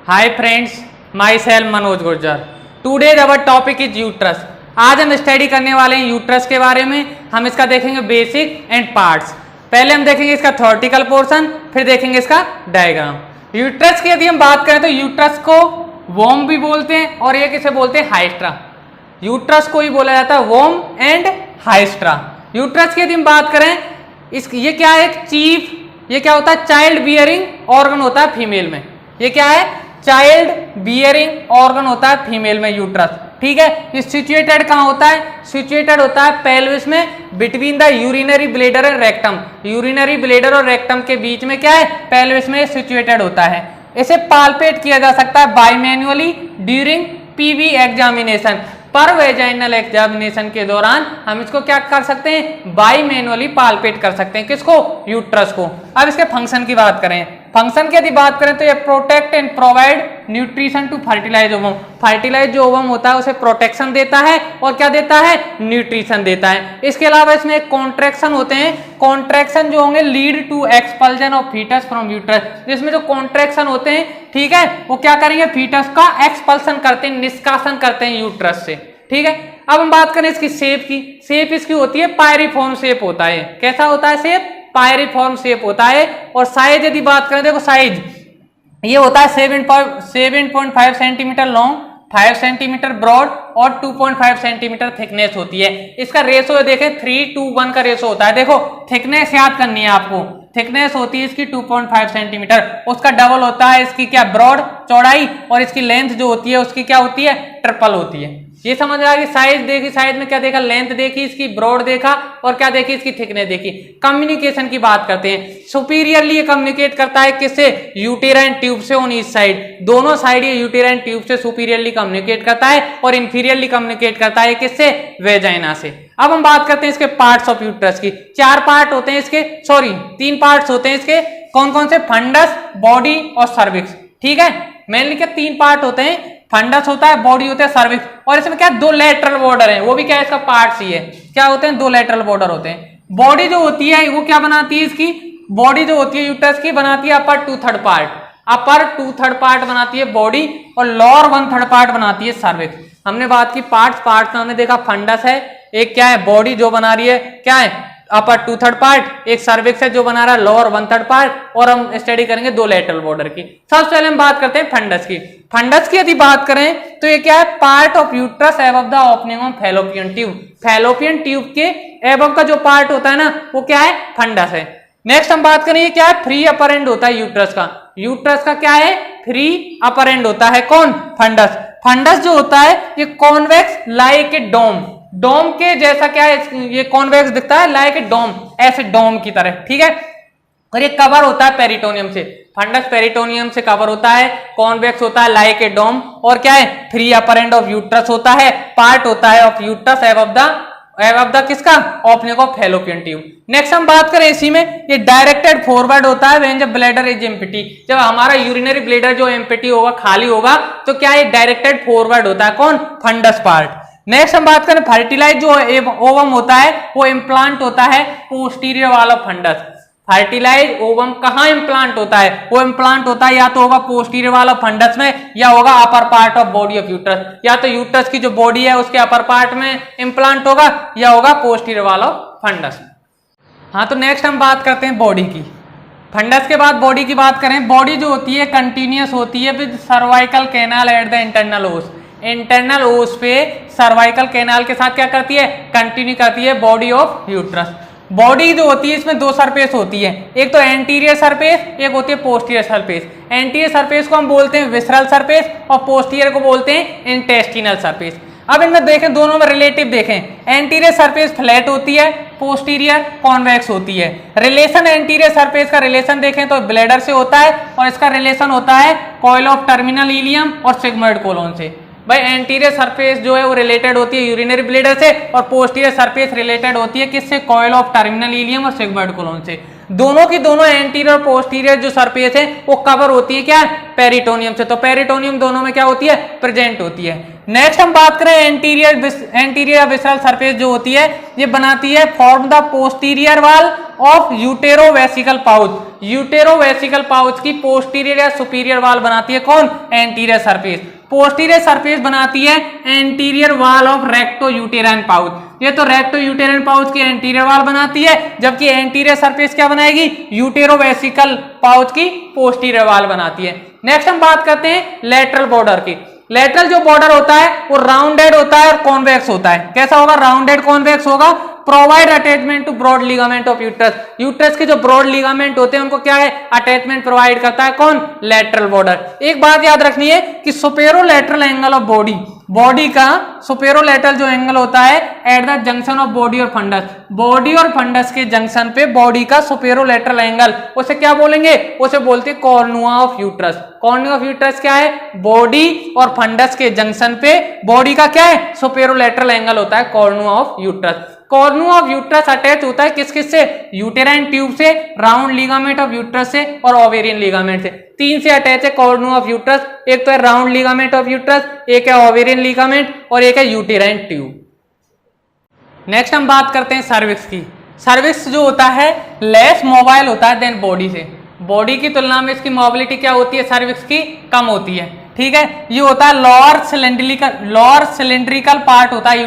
Hi friends, my self Manoj Gurjar. Today's our topic is uterus. आज हम study करने वाले हैं यूट्रस के बारे में। हम इसका देखेंगे बेसिक एंड पार्ट्स। पहले हम देखेंगे इसका थ्योरेटिकल पोर्शन, फिर देखेंगे इसका डायग्राम। यूट्रस की यदि हम बात करें तो यूट्रस को वोम भी बोलते हैं और ये किसे बोलते हैं, हाइस्ट्रा। यूट्रस को ही बोला जाता है वोम एंड हाइस्ट्रा। यूट्रस की यदि हम बात करें, ये क्या है, एक चीफ, ये क्या होता है, चाइल्ड बियरिंग ऑर्गन होता है फीमेल में। ये क्या है, चाइल्ड बियरिंग ऑर्गन होता है फीमेल में यूट्रस। ठीक है, ये सिचुएटेड कहाँ होता है, सिचुएटेड होता है पेल्विस में, between the urinary bladder and rectum. Urinary bladder और रेक्टम के बीच में क्या है, पेल्विस में सिचुएटेड होता है। इसे पाल्पेट किया जा सकता है by manually during PV examination. पर वेजाइनल एग्जामिनेशन के दौरान हम इसको क्या कर सकते हैं, बाई मैनुअली पाल्पेट कर सकते हैं। किसको, यूट्रस को। अब इसके फंक्शन की बात करें, फंक्शन की यदि बात करें तो ये protect and provide nutrition to fertilise ovum. Fertilise जो ओवम होता है उसे प्रोटेक्शन देता है और क्या देता है, न्यूट्रिशन देता है। इसके अलावा इसमें एक कॉन्ट्रैक्शन होते हैं, कॉन्ट्रैक्शन जो होंगे lead to expulsion of foetus from uterus. जिसमें जो कॉन्ट्रैक्शन होते हैं, ठीक है, वो क्या करेंगे, फीटस का एक्सपल्सन करते हैं, निष्कासन करते हैं यूट्रस से। ठीक है, अब हम बात करें इसकी शेप की। शेप इसकी होती है पायरिफॉर्म शेप होता है। कैसा होता है शेप, पायरिफॉर्म शेप होता है। और साइज यदि बात करें, देखो साइज ये होता है 7.5 सेंटीमीटर लॉन्ग, 5 सेंटीमीटर ब्रॉड और 2.5 सेंटीमीटर थिकनेस होती है। इसका रेशो देखें 3:1 का रेशो होता है। देखो थिकनेस याद करनी है आपको, थिकनेस होती है इसकी 2.5 सेंटीमीटर, उसका डबल होता है इसकी क्या, ब्रॉड चौड़ाई, और इसकी लेंथ जो होती है उसकी क्या होती है, ट्रिपल होती है। ये समझ आ गई। साइज देखी, साइज में क्या देखा, लेंथ देखी इसकी, ब्रॉड देखा और क्या देखी, इसकी थिकनेस देखी। कम्युनिकेशन की बात करते हैं, सुपीरियरली ये कम्युनिकेट करता है किससे, यूटेराइन ट्यूब से ऑन ईच साइड। दोनों साइड ये यूटेराइन ट्यूब से सुपीरियरली कम्युनिकेट करता है और इंफीरियरली कम्युनिकेट करता है किससे, वेजाइना से। अब हम बात करते हैं इसके पार्ट्स ऑफ यूट्रस की। 4 पार्ट होते हैं इसके, 3 पार्ट्स होते हैं इसके। कौन कौन से, फंडस, बॉडी और सर्विक्स। ठीक है, मेनली क्या 3 पार्ट होते हैं, फंडस होता है, बॉडी होता है, सर्विक्स। और इसमें क्या 2 लेटरल बॉर्डर है, वो भी क्या इसका पार्ट्स ही है। क्या होते हैं, 2 लेटरल बॉर्डर होते हैं। बॉडी जो होती है वो क्या बनाती है, इसकी बॉडी जो होती है यूट्रस की बनाती है अपर 2/3 पार्ट। अपर 2/3 पार्ट बनाती है बॉडी और लोअर 1/3 पार्ट बनाती है सर्विक्स। हमने बात की पार्ट्स में हमने देखा फंडस है, एक क्या है बॉडी जो बना रही है, क्या है अपर 2/3 पार्ट, एक सर्विक्स है जो बना रहा है लोअर 1/3 पार्ट, और हम स्टडी करेंगे 2 लेटरल बॉर्डर की। सबसे पहले हम बात करते हैं फंडस की। फंडस की यदि बात करें तो ये क्या है, part of uterus above the opening of fallopian tube. Fallopian tube के एबव का जो पार्ट होता है ना, वो क्या है, फंडस है। नेक्स्ट हम बात करें, ये क्या है, फ्री अपर एंड होता है यूट्रस का। यूट्रस का क्या है, फ्री अपर एंड होता है। कौन, फंडस। फंडस जो होता है ये कॉन्वेक्स लाइक ए डोम, डोम के जैसा क्या है, ये कॉन्वेक्स दिखता है, लाइक ए डोम, ऐसे डोम की तरह। ठीक है, और ये कवर होता है पेरिटोनियम से। फंडस पेरिटोनियम से कवर होता है, कॉन्वेक्स होता है लाइक ए डोम, और क्या है, free upper end of uterus होता है, पार्ट होता है ऑफ यूट्रस एबव द किसका, opening of fallopian tube. Next हम बात करें इसी में, ये डायरेक्टेड फॉरवर्ड होता है when the bladder is empty. जब हमारा यूरिनरी ब्लैडर जो एम्प्टी होगा, खाली होगा, तो क्या है, डायरेक्टेड फॉरवर्ड होता है। कौन, फंडस पार्ट। नेक्स्ट हम बात करें फर्टिलाइज जो ओवम होता है वो इम्प्लांट होता है पोस्टीरियर वाला फंडस। फर्टिलाइज ओवम कहाँ इम्प्लांट होता है, वो इम्प्लांट होता है या तो होगा पोस्टीरियर वाला फंडस में, या होगा upper part of body of uterus. या तो यूट्रस की जो बॉडी है उसके अपर पार्ट में इम्प्लांट होगा, या होगा पोस्टीरियर वाला फंडस। हाँ, तो नेक्स्ट हम बात करते हैं बॉडी की। फंडस के बाद बॉडी की बात करें, बॉडी जो होती है कंटिन्यूअस होती है with cervical canal at the internal ओस। इंटरनल ओस पे सर्वाइकल कैनाल के साथ क्या करती है, कंटिन्यू करती है बॉडी ऑफ यूट्रस। बॉडी जो होती है इसमें 2 सरफेस होती है, एक तो एंटीरियर सरफेस, एक होती है पोस्टीरियर सरफेस। एंटीरियर सरफेस को हम बोलते हैं विसरल सरफेस और पोस्टीरियर को बोलते हैं इंटेस्टिनल सरफेस। अब इनमें देखें, दोनों में रिलेटिव देखें, एंटीरियर सरफेस फ्लैट होती है, पोस्टीरियर कॉन्वेक्स होती है। रिलेशन एंटीरियर सरफेस का रिलेशन देखें तो ब्लैडर से होता है, और इसका रिलेशन होता है कॉइल ऑफ टर्मिनल इलियम और सिग्मोइड कोलोन से। भाई एंटीरियर सरफेस जो है वो रिलेटेड होती है यूरिनरी ब्लैडर से, और पोस्टीरियर सरफेस रिलेटेड होती है किससे, कॉइल ऑफ टर्मिनल इलियम और सिग्मोइड कोलोन से। दोनों की दोनों एंटीरियर और पोस्टीरियर जो सरफेस है वो कवर होती है क्या, पेरिटोनियम से। तो पेरिटोनियम दोनों में क्या होती है, प्रेजेंट होती है। नेक्स्ट हम बात करें एंटीरियर विसरल सरफेस जो होती है, ये बनाती है form the posterior wall of uterovesical pouch. Uterovesical pouch की पोस्टीरियर या सुपीरियर वाल बनाती है कौन? Anterior surface. पोस्टीरियर सरफेस बनाती है anterior wall of recto uterine pouch. ये तो रेक्टो यूटेराइन पाउच की एंटीरियर वाल बनाती है, जबकि एंटीरियर सरफेस क्या बनाएगी? यूटेरोवेसिकल पाउच की पोस्टीरियर वाल बनाती है। नेक्स्ट हम बात करते हैं लेटरल बॉर्डर की। लेटरल जो बॉर्डर होता है वो राउंडेड होता है और कॉन्वेक्स होता है। कैसा होगा? राउंडेड कॉन्वेक्स होगा। Provide attachment to broad ligament of uterus. Uterus के जो ब्रॉड लिगामेंट होते हैं उनको क्या है? अटैचमेंट प्रोवाइड करता है कौन? Lateral border. एक बात याद रखनी है कि सुपेरोलेटरल एंगल ऑफ बॉडी का सुपेरोलेटरल जो एंगल होता है at the junction of body और फंडस, बॉडी और फंडस के जंक्शन पे बॉडी का सुपेरोलेटरल एंगल, उसे क्या बोलेंगे? उसे बोलते हैं कॉर्नुआ ऑफ यूट्रस। कॉर्नुआ ऑफ यूट्रस क्या है? बॉडी और फंडस के जंक्शन पे बॉडी का क्या है? सुपेरोलेटरल एंगल होता है कॉर्नुआ of uterus. कॉर्नुआ of uterus attach होता है किस किस से? यूटेराइन ट्यूब से, राउंड लिगामेंट ऑफ यूट्रस से और ओवेरियन लिगामेंट से। तीन से अटैच है कॉर्नुआ ऑफ यूट्रस। एक तो है राउंड लिगामेंट ऑफ यूट्रस, एक है ओवेरियन लिगामेंट और एक है यूटेराइन ट्यूब। नेक्स्ट हम बात करते हैं सर्विक्स की। सर्विक्स जो होता है लेस मोबाइल होता है देन बॉडी से। बॉडी की तुलना में इसकी मोबिलिटी क्या होती है? सर्विक्स की कम होती है। ठीक है, ये होता है लोअर सिलेंड्रिकल पार्ट होता है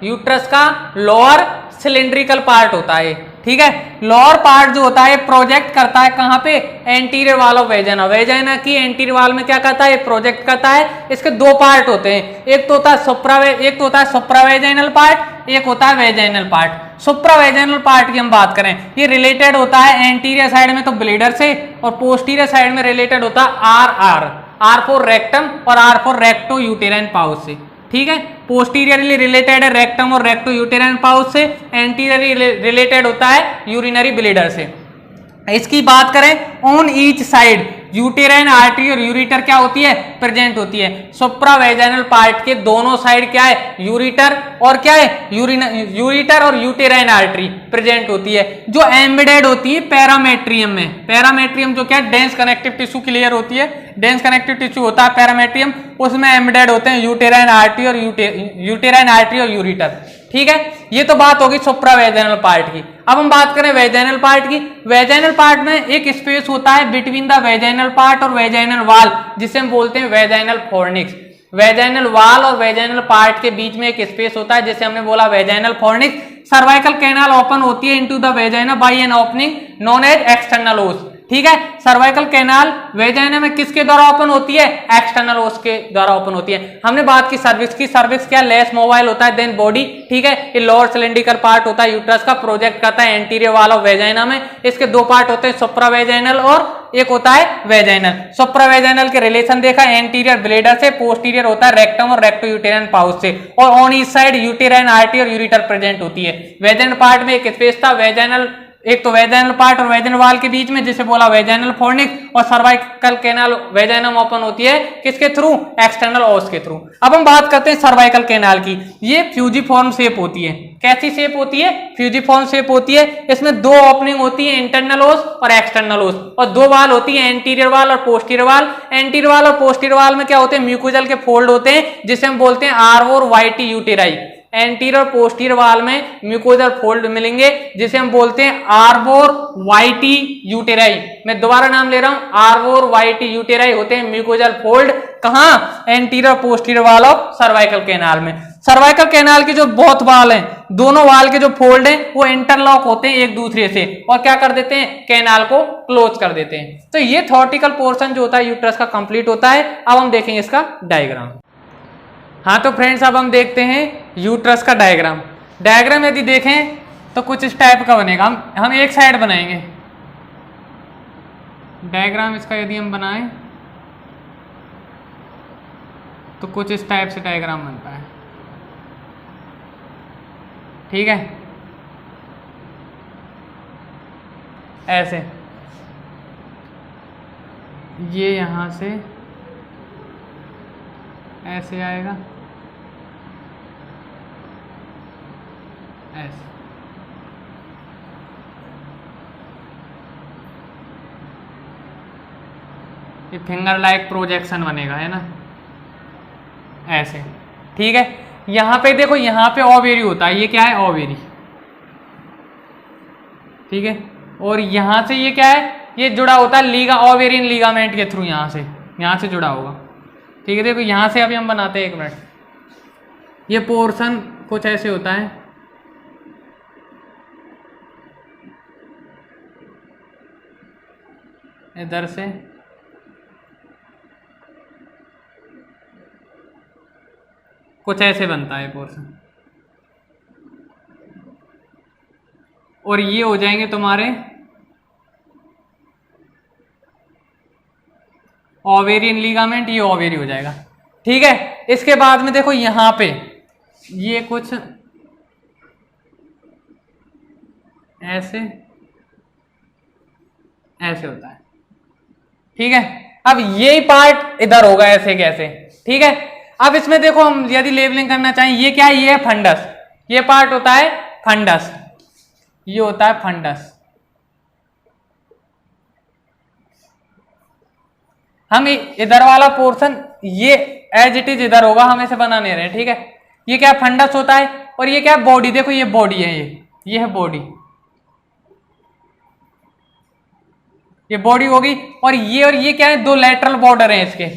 यूट्रस का लोअर सिलेंड्रिकल पार्ट होता है। ठीक है, लोअर पार्ट जो होता है प्रोजेक्ट करता है कहां पे? Anterior wall of vagina. Vagina की एंटीरियर वॉल में क्या करता है? प्रोजेक्ट करता है। इसके दो पार्ट होते हैं, एक तो होता है सुप्रावेजाइनल पार्ट, एक होता है वेजाइनल पार्ट। सुप्रावेजाइनल पार्ट की हम बात करें, ये रिलेटेड होता है एंटीरियर साइड में तो ब्लेडर से, और पोस्टीरियर साइड में रिलेटेड होता है आर फॉर रेक्टम और are for recto uterine pouch से। ठीक है, पोस्टीरियरली रिलेटेड है रेक्टम और रेक्टो यूटेराइन पाउच से, एंटीरियरली रिलेटेड होता है यूरिनरी ब्लेडर से। इसकी बात करें on each side uterine artery और यूरिटर क्या होती है? प्रेजेंट होती है। सुप्रावेजाइनल पार्ट के दोनों साइड क्या है? यूरिटर और क्या है? यूरिटर और यूटेराइन आर्टरी प्रेजेंट होती है, जो एम्बेडेड होती है पैरामेट्रियम में। पैरामेट्रियम जो क्या है? डेंस कनेक्टिव टिश्यू की लेयर होती है। डेंस कनेक्टिव टिश्यू होता है पैरामेट्रियम, उसमें एम्बेडेड होते हैं यूटेराइन आर्टरी और यूरिटर। ठीक है, ये तो बात होगी सुप्रावेजाइनल पार्ट की। अब हम बात करें वेजाइनल पार्ट की। वेजाइनल पार्ट में एक स्पेस होता है बिटवीन द वेजाइनल पार्ट और वेजाइनल वाल, जिसे हम बोलते हैं वेजाइनल फॉर्निक्स। वेजाइनल वाल और वेजाइनल पार्ट के बीच में एक स्पेस होता है जिसे हमने बोला vaginal fornix. Cervical canal open होती है into the vagina by an opening known as external os. ठीक है, सर्वाइकल कैनाल वेजाइना में किसके द्वारा ओपन होती है? एक्सटर्नल ओस के द्वारा ओपन होती है। हमने बात की सर्विक्स की। सर्विक्स क्या? लेस मोबाइल होता है देन बॉडी। ठीक है, ये लोअर सिलेंड्रिकल पार्ट होता है यूट्रस का, प्रोजेक्ट करता है एंटीरियर वॉल ऑफ वेजाइना में। इसके दो पार्ट होते हैं, सुप्रावेजाइनल और एक होता है वेजाइनल। सुप्रावेजाइनल के रिलेशन देखा एंटीरियर ब्लेडर से, पोस्टीरियर होता है रेक्टम और रेक्टो यूटेराइन पाउच से, और on each side uterine artery और यूरिटर प्रेजेंट होती है। वेजाइनल पार्ट में एक स्पेस था, वेजाइनल एक तो वेजाइनल पार्ट और वेजाइनल वाल के बीच में, जिसे बोला वेजाइनल फॉर्निक्स, और सर्वाइकल कैनाल वेजाइनम ओपन होती है किसके थ्रू? एक्सटर्नल ओस के थ्रू। अब हम बात करते हैं सर्वाइकल कैनाल की। ये फ्यूजिफॉर्म शेप होती है। कैसी शेप होती है? फ्यूजिफॉर्म शेप होती है। इसमें दो ओपनिंग होती है, इंटरनल ओस और एक्सटर्नल ओस, और दो वाल होती है, एंटीरियर वाल और पोस्टीरियर वाल। एंटीरियर वाल और पोस्टीरियर वाल में क्या होते हैं? म्यूकोजल के फोल्ड होते हैं, जिसे हम बोलते हैं आर्वोर वाइटी यूटेराई। एंटीरियर पोस्टीरियर वाल में म्यूकोजल फोल्ड मिलेंगे, जिसे हम बोलते हैं आर्बोर वाइटी यूटेराई। मैं दोबारा नाम ले रहा हूं, आर्बोर वाइटी यूटेराई होते हैं म्यूकोजल फोल्ड। कहां? Anterior posterior wall of cervical canal में। सर्वाइकल कैनाल के जो बोथ वाल हैं, दोनों वाल के जो फोल्ड हैं वो इंटरलॉक होते हैं एक दूसरे से, और क्या कर देते हैं? कैनाल को क्लोज कर देते हैं। तो ये थॉर्टिकल पोर्शन जो होता है यूट्रस का कंप्लीट होता है। अब हम देखेंगे इसका डायग्राम। हाँ तो फ्रेंड्स, अब हम देखते हैं यूट्रस का डायग्राम। डायग्राम यदि देखें तो कुछ इस टाइप का बनेगा। हम एक साइड बनाएंगे डायग्राम इसका। यदि हम बनाएं तो कुछ इस टाइप से डायग्राम बनता है। ठीक है, ऐसे ये यहां से ऐसे आएगा, ऐसे। ये फिंगर लाइक प्रोजेक्शन बनेगा, है ना, ऐसे। ठीक है, यहां पे देखो, यहां पे ओवेरी होता है। ये क्या है? ओवेरी। ठीक है। और यहाँ से ये क्या है, ये जुड़ा होता है ओवेरियन लीगामेंट के थ्रू, यहाँ से जुड़ा होगा। ठीक है, देखो यहाँ से अभी हम बनाते हैं, 1 मिनट। ये पोर्शन कुछ ऐसे होता है, इधर से कुछ ऐसे बनता है पोर्शन, और ये हो जाएंगे तुम्हारे ओवेरियन लीगामेंट, ये ओवेरी हो जाएगा। ठीक है, इसके बाद में देखो यहां पे ये कुछ ऐसे होता है। ठीक है, अब यही पार्ट इधर होगा ऐसे कैसे। ठीक है, अब इसमें देखो हम यदि लेबलिंग करना चाहें, ये क्या है, ये है फंडस, ये पार्ट होता है फंडस, ये होता है फंडस। हम इधर वाला पोर्शन ये एज इट इज इधर होगा, हम इसे बना नहीं रहे। ठीक है, ये क्या फंडस होता है, और ये क्या है बॉडी। देखो ये बॉडी है, ये है बॉडी, ये बॉडी होगी। और ये क्या है, 2 लेटरल बॉर्डर हैं इसके,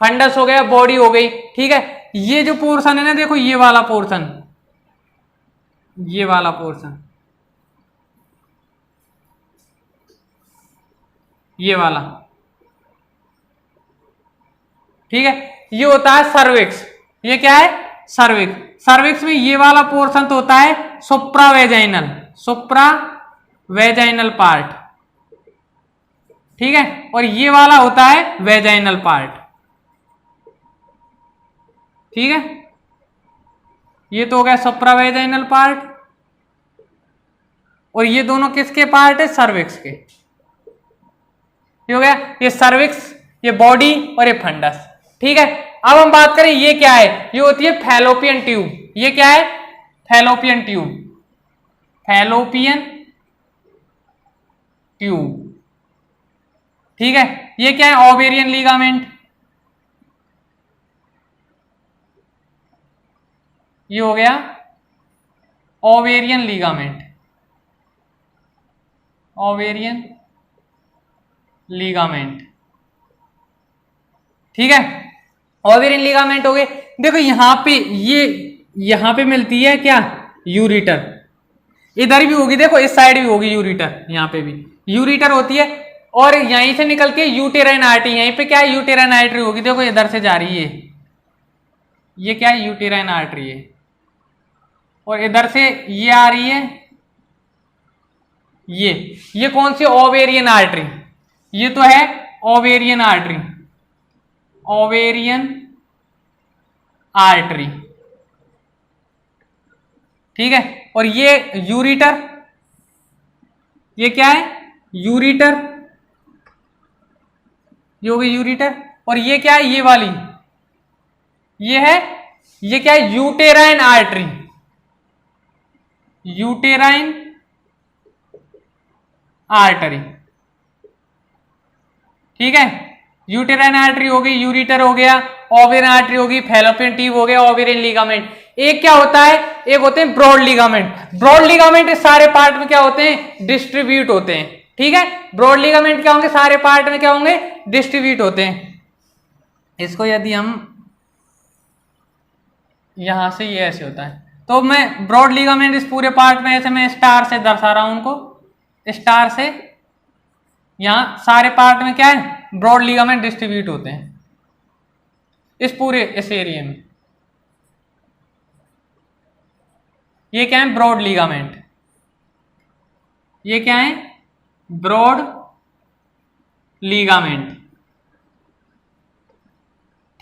फंडस हो गया, बॉडी हो गई। ठीक है, ये जो पोर्शन है ना, देखो ये वाला पोर्शन, ये वाला पोर्शन, ये वाला, ठीक है, ये होता है सर्विक्स। ये क्या है, सर्विक्स। सर्विक्स में ये वाला पोर्शन तो होता है सुप्रावेजाइनल पार्ट। ठीक है, और ये वाला होता है वेजाइनल पार्ट। ठीक है, ये तो हो गया सुप्रावेजाइनल पार्ट, और ये दोनों किसके पार्ट है, सर्विक्स के। ये हो गया, ये सर्विक्स, ये बॉडी और ये फंडस। ठीक है, अब हम बात करें ये क्या है, ये होती है फैलोपियन ट्यूब। ये क्या है, फैलोपियन ट्यूब, फैलोपियन ट्यूब। ठीक है, ये क्या है, ओवेरियन लीगामेंट। ये हो गया ओवेरियन लीगामेंट, ओवेरियन लीगामेंट। ठीक है, ओवेरियन लीगामेंट हो गए। देखो यहां पे यहां पे मिलती है क्या, यूरिटर। इधर भी होगी, देखो इस साइड भी होगी यूरिटर, यहां पे भी यूरिटर होती है। और यहीं से निकल के यूटेराइन आर्टरी, यहीं पे क्या है, यूटेराइन आर्टरी होगी। देखो इधर से जा रही है, ये क्या है, यूटेराइन आर्टरी है। और इधर से ये आ रही है, ये कौन सी, ओवेरियन आर्टरी। ये तो है ओवेरियन आर्टरी, ओवेरियन आर्टरी। ठीक है, और ये यूरिटर, ये क्या है, यूरिटर, ये हो गई यूरिटर। और ये क्या है, ये वाली, ये है, ये क्या है, यूटेराइन आर्टरी, यूटेराइन आर्टरी। ठीक है, यूटेराइन आर्टरी हो गई, यूरिटर हो गया, ओवेरियन आर्टरी होगी, फैलोपियन ट्यूब हो गया, ओवेरियन लीगामेंट। एक क्या होता है, एक होते हैं ब्रॉड लीगामेंट। ब्रॉड लीगामेंट इस सारे पार्ट में क्या होते हैं, डिस्ट्रीब्यूट होते हैं। ठीक है, ब्रॉड लीगामेंट क्या होंगे, सारे पार्ट में क्या होंगे, डिस्ट्रीब्यूट होते हैं। इसको यदि हम यहां से, ये ऐसे होता है, तो मैं ब्रॉड लीगामेंट इस पूरे पार्ट में ऐसे मैं स्टार से दर्शा रहा हूं उनको, स्टार से। यहां सारे पार्ट में क्या है, ब्रॉड लीगामेंट डिस्ट्रीब्यूट होते हैं इस पूरे इस एरिया में। ये क्या है, ब्रॉड लीगामेंट। ये क्या है, ब्रॉड लीगामेंट।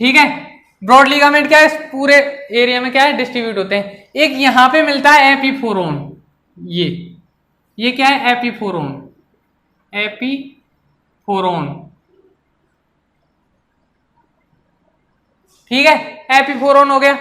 ठीक है, ब्रॉड लीगामेंट क्या है, इस पूरे एरिया में क्या है, डिस्ट्रीब्यूट होते हैं। एक यहां पे मिलता है एपीफोरोन, ये क्या है, एपीफोरोन, एपीफोरोन। ठीक है, एपीफोरोन हो गया।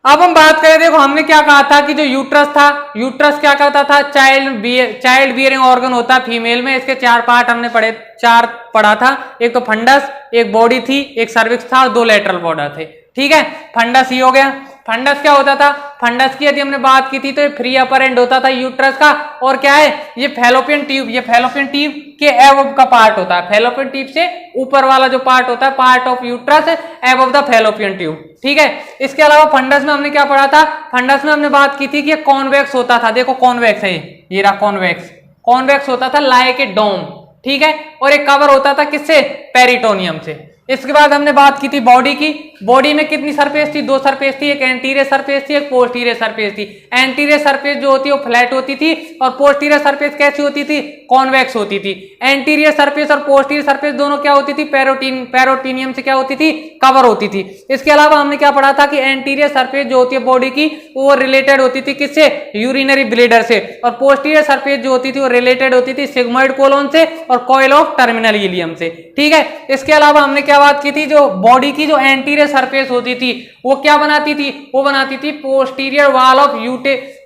अब हम बात करें, देखो हमने क्या कहा था कि जो यूट्रस था, यूट्रस क्या कहता था, चाइल्ड बियरिंग ऑर्गन होता है फीमेल में। इसके 4 पार्ट हमने पढ़ा था, एक तो फंडस, एक बॉडी थी, एक सर्विक्स था और 2 लेटरल बॉर्डर थे। ठीक है, फंडस ही हो गया। फंडस क्या होता था, फंडस की यदि हमने बात की थी तो ये फ्री अपर एंड होता था यूट्रस का, और क्या है ये फैलोपियन ट्यूब, ये फैलोपियन ट्यूब के एबव का पार्ट होता है, फैलोपियन ट्यूब से ऊपर वाला जो पार्ट होता है, part of uterus above the fallopian tube, ठीक है। इसके अलावा फंडस में हमने क्या पढ़ा था, फंडस में हमने बात की थी कि कॉन्वेक्स होता था, देखो कॉन्वेक्स है ये रहा कॉन्वेक्स, कॉन्वेक्स होता था लाइक ए डोम, ठीक है, और एक कवर होता था किससे, पेरिटोनियम से। इसके बाद हमने बात की थी बॉडी की, बॉडी में कितनी सरफेस थी, दो सरफेस थी, एक एंटीरियर सरफेस थी, एक पोस्टीरियर सरफेस थी। एंटीरियर सरफेस जो होती है वो फ्लैट होती थी, और पोस्टीरियर सरफेस कैसी होती थी, कॉन्वेक्स होती थी। एंटीरियर सरफेस और पोस्टीरियर सरफेस दोनों क्या होती थी, पेरिटोनियम से क्या होती थी, कवर होती थी। इसके अलावा हमने क्या पढ़ा था कि एंटीरियर सरफेस जो होती है बॉडी की वो रिलेटेड होती थी किससे, यूरिनरी ब्लैडर से, और पोस्टीरियर सरफेस जो होती थी वो रिलेटेड होती थी सिग्मोइड कोलन से और कॉइल ऑफ टर्मिनल इलियम से, ठीक है। इसके अलावा हमने क्या बात की थी, जो बॉडी की जो एंटीरियर सरफेस होती थी वो क्या बनाती थी, वो बनाती थी posterior wall of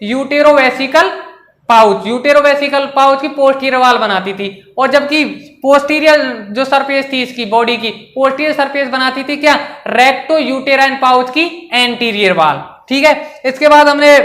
uterovesical pouch, uterovesical pouch की पोस्टीरियर वॉल बनाती थी, और जबकि पोस्टीरियर जो सरफेस थी इसकी बॉडी की, पोस्टीरियर सरफेस बनाती थी क्या, रेक्टो यूटेराइन पाउच की एंटीरियर वॉल, ठीक है। इसके बाद हमने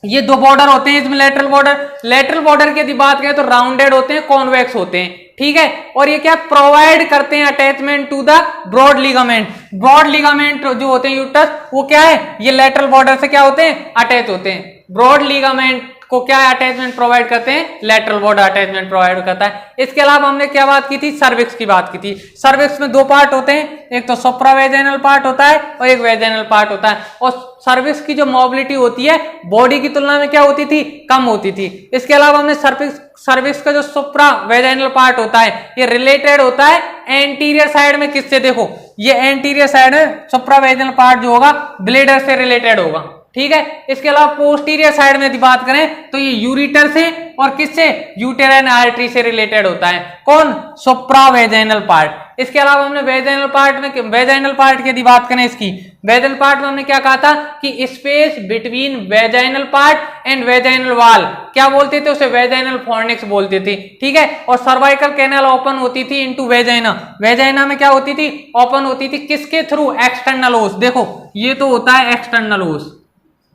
ये दो बॉर्डर होते हैं इसमें, लेटरल बॉर्डर की यदि बात करें तो राउंडेड होते हैं, कॉन्वेक्स होते हैं, ठीक है, और ये क्या प्रोवाइड करते हैं attachment to the broad ligament. Broad ligament जो होते हैं यूट्रस वो क्या है, ये लेटरल बॉर्डर से क्या होते हैं, अटैच होते हैं। ब्रॉड लिगामेंट को क्या अटैचमेंट प्रोवाइड करते हैं, लेटरल बॉर्डर अटैचमेंट प्रोवाइड करता है। इसके अलावा हमने क्या बात की थी, सर्विक्स की बात की थी। सर्विक्स में दो पार्ट होते हैं, एक तो सुप्रावेजाइनल पार्ट होता है और एक वेजाइनल पार्ट होता है, और सर्विक्स की जो मोबिलिटी होती है बॉडी की तुलना में क्या होती थी, कम होती थी। इसके अलावा हमने सर्विक्स का जो सुप्रावेजाइनल पार्ट होता है ये रिलेटेड होता है एंटीरियर साइड में किससे, देखो ये एंटीरियर साइड में सुप्रावेजाइनल पार्ट जो होगा ब्लेडर से रिलेटेड होगा, ठीक है। इसके अलावा पोस्टीरियर साइड में यदि बात करें तो ये यूरिटर से और किससे, यूटेराइन आर्टरी से रिलेटेड होता है, कौन, सुप्रावेजाइनल पार्ट। इसके अलावा हमने वेजाइनल पार्ट की यदि बात करें इसकी, वेजाइनल पार्ट में हमने क्या कहा था कि space between vaginal part and vaginal wall क्या बोलते थे, उसे वेजाइनल फॉर्निक्स बोलते थे, ठीक है। और सर्वाइकल कैनाल ओपन होती थी इनटू वेजाइना, वेजाइना में क्या होती थी, ओपन होती थी किसके थ्रू, एक्सटर्नल ओस। देखो ये तो होता है एक्सटर्नल ओस,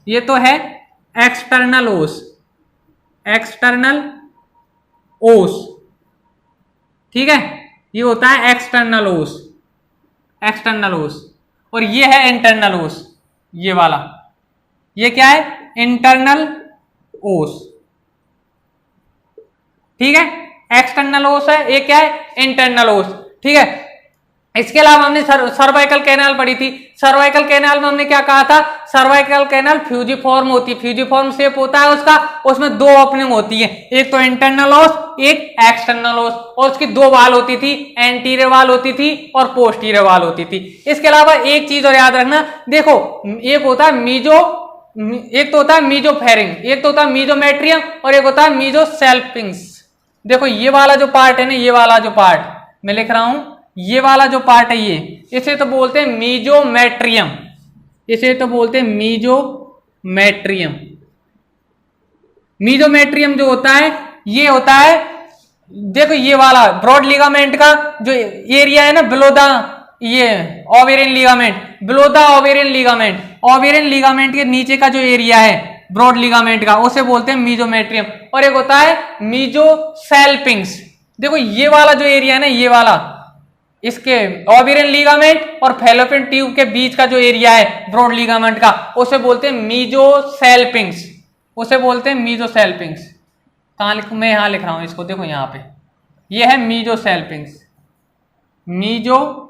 ये तो है एक्सटर्नल ओस, एक्सटर्नल ओस, ठीक है, ये होता है एक्सटर्नल ओस, एक्सटर्नल ओस, और ये है इंटरनल ओस, ये वाला, ये क्या है, इंटरनल ओस, ठीक है। एक्सटर्नल ओस है, ये क्या है, इंटरनल ओस, ठीक है। इसके अलावा हमने सर्वाइकल कैनाल पढ़ी थी। सर्वाइकल कैनाल में हमने क्या कहा था, सर्वाइकल कैनाल फ्यूजिफॉर्म होती है, फ्यूजिफॉर्म शेप होता है उसका, उसमें दो ओपनिंग होती है, एक तो इंटरनल ओस, एक एक्सटर्नल ओस, और उसकी दो वाल होती थी, एंटीरियर वाल होती थी और पोस्टीरियर वाल होती थी। इसके अलावा एक चीज और याद रखना, देखो एक होता है एक तो होता है मीजोफेरिंग, एक तो होता है मीजोमेट्रियम और एक होता है मीजोसेल्पिंग्स। देखो ये वाला जो पार्ट है ना, ये वाला जो पार्ट मैं लिख रहा हूं, ये वाला जो पार्ट है ये, इसे तो बोलते हैं मीजोमेट्रियम, इसे तो बोलते हैं मीजोमेट्रियम। मीजोमेट्रियम जो होता है ये होता है, देखो ये वाला ब्रॉड लिगामेंट का जो एरिया है ना, बिलो द ये ovarian ligament, below the ovarian ligament, ovarian ligament के नीचे का जो एरिया है ब्रॉड लिगामेंट का, उसे बोलते हैं मीजोमेट्रियम। और एक होता है मीजोसेल्पिंग्स। देखो ये वाला जो एरिया है ना, ये वाला, इसके ओवेरियन लिगामेंट और फैलोपियन ट्यूब के बीच का जो एरिया है ब्रॉड लिगामेंट का, उसे बोलते हैं मीजोसेल्पिंग्स, उसे बोलते हैं मीजोसेल्पिंग्स। कहां लिखूं मैं, यहां लिख रहा हूं इसको, देखो यहां पे, ये है मीजोसेल्पिंग्स, मीजोसेल्पिंग्स।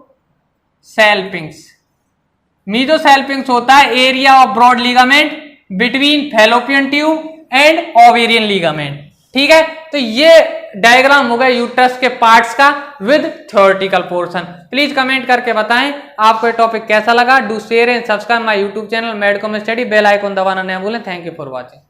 मीजोसेल्पिंग्स होता है area of broad ligament between fallopian tube and ovarian ligament, ठीक है। तो ये डायग्राम होगा यूट्रस के पार्ट्स का with theoretical portion. Please comment करके बताएं आपको ये टॉपिक कैसा लगा। Do share and subscribe my YouTube channel Medcom study, bell icon दबाना ना भूलें। Thank you for watching.